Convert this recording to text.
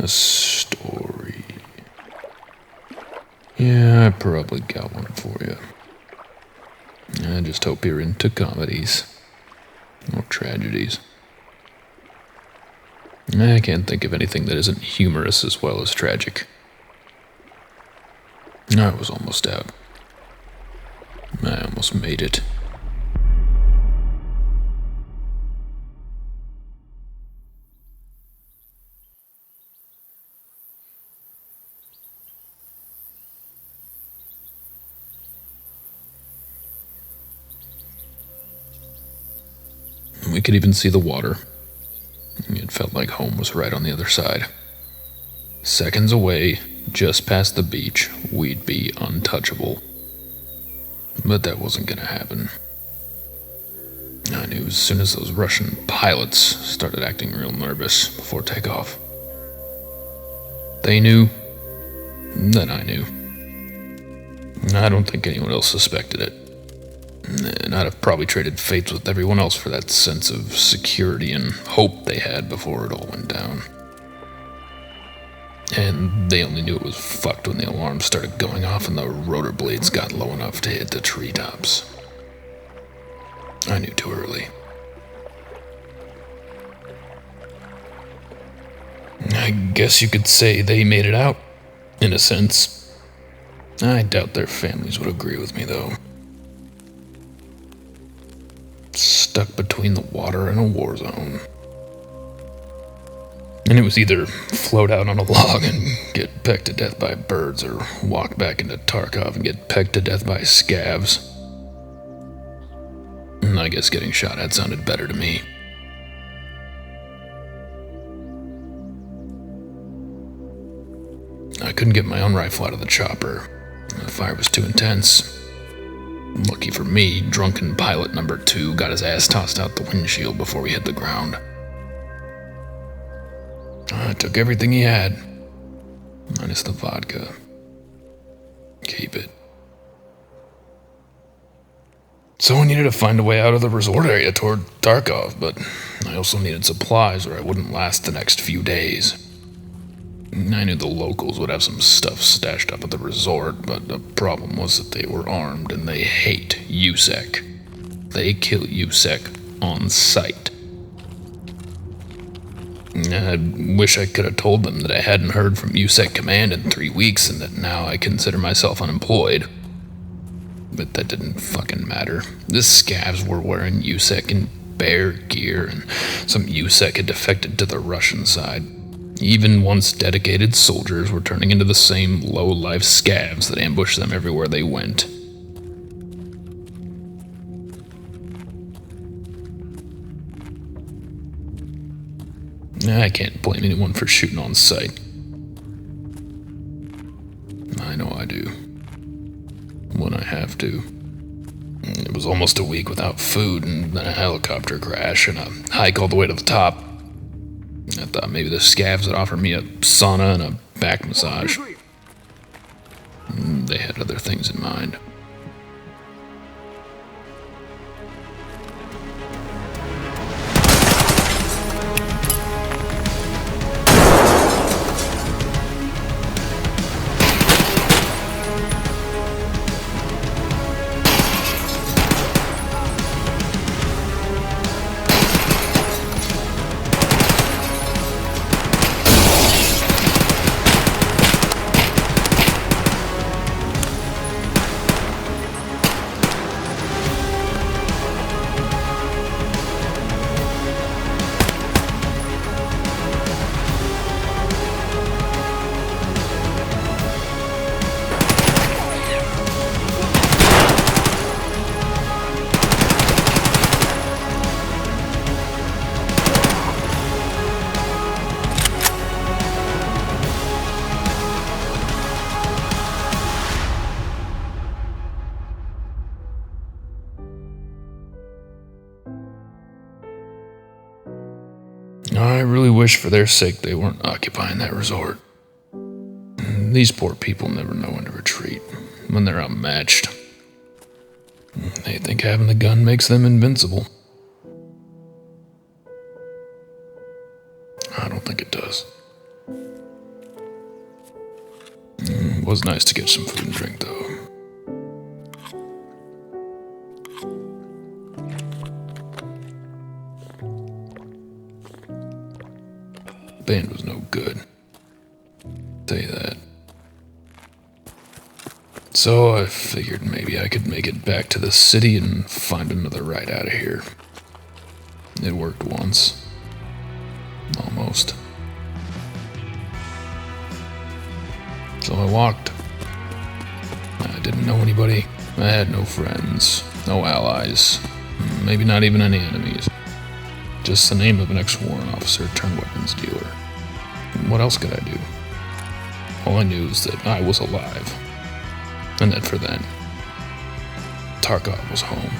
A story. Yeah, I probably got one for you. I just hope you're into comedies. Or tragedies. I can't think of anything that isn't humorous as well as tragic. I was almost out. I almost made it. We could even see the water. It felt like home was right on the other side. Seconds away, just past the beach, we'd be untouchable. But that wasn't gonna happen. I knew as soon as those Russian pilots started acting real nervous before takeoff. They knew, then I knew. I don't think anyone else suspected it. And I'd have probably traded fates with everyone else for that sense of security and hope they had before it all went down. And they only knew it was fucked when the alarms started going off and the rotor blades got low enough to hit the treetops. I knew too early. I guess you could say they made it out, in a sense. I doubt their families would agree with me, though. Stuck between the water and a war zone. And it was either float out on a log and get pecked to death by birds, or walk back into Tarkov and get pecked to death by scavs. And I guess getting shot at sounded better to me. I couldn't get my own rifle out of the chopper. The fire was too intense. Lucky for me, drunken pilot number 2 got his ass tossed out the windshield before we hit the ground. I took everything he had, minus the vodka. Keep it. So I needed to find a way out of the resort area toward Tarkov, but I also needed supplies or I wouldn't last the next few days. I knew the locals would have some stuff stashed up at the resort, but the problem was that they were armed and they hate USEC. They kill USEC on sight. I wish I could have told them that I hadn't heard from USEC Command in 3 weeks and that now I consider myself unemployed. But that didn't fucking matter. The scavs were wearing USEC in bear gear, and some USEC had defected to the Russian side. Even once dedicated soldiers were turning into the same low-life scavs that ambushed them everywhere they went. I can't blame anyone for shooting on sight. I know I do. When I have to. It was almost a week without food, and then a helicopter crash, and a hike all the way to the top. I thought maybe the scavs would offer me a sauna and a back massage. They had other things in mind. I really wish for their sake they weren't occupying that resort. These poor people never know when to retreat, when they're outmatched. They think having the gun makes them invincible. I don't think it does. was nice to get some food and drink, though. The band was no good. I'll tell you that. So I figured maybe I could make it back to the city and find another ride out of here. It worked once. Almost. So I walked. I didn't know anybody. I had no friends, no allies, maybe not even any enemies. Just the name of an ex-warrant officer turned weapons dealer. What else could I do? All I knew was that I was alive. And that for then, Tarkov was home.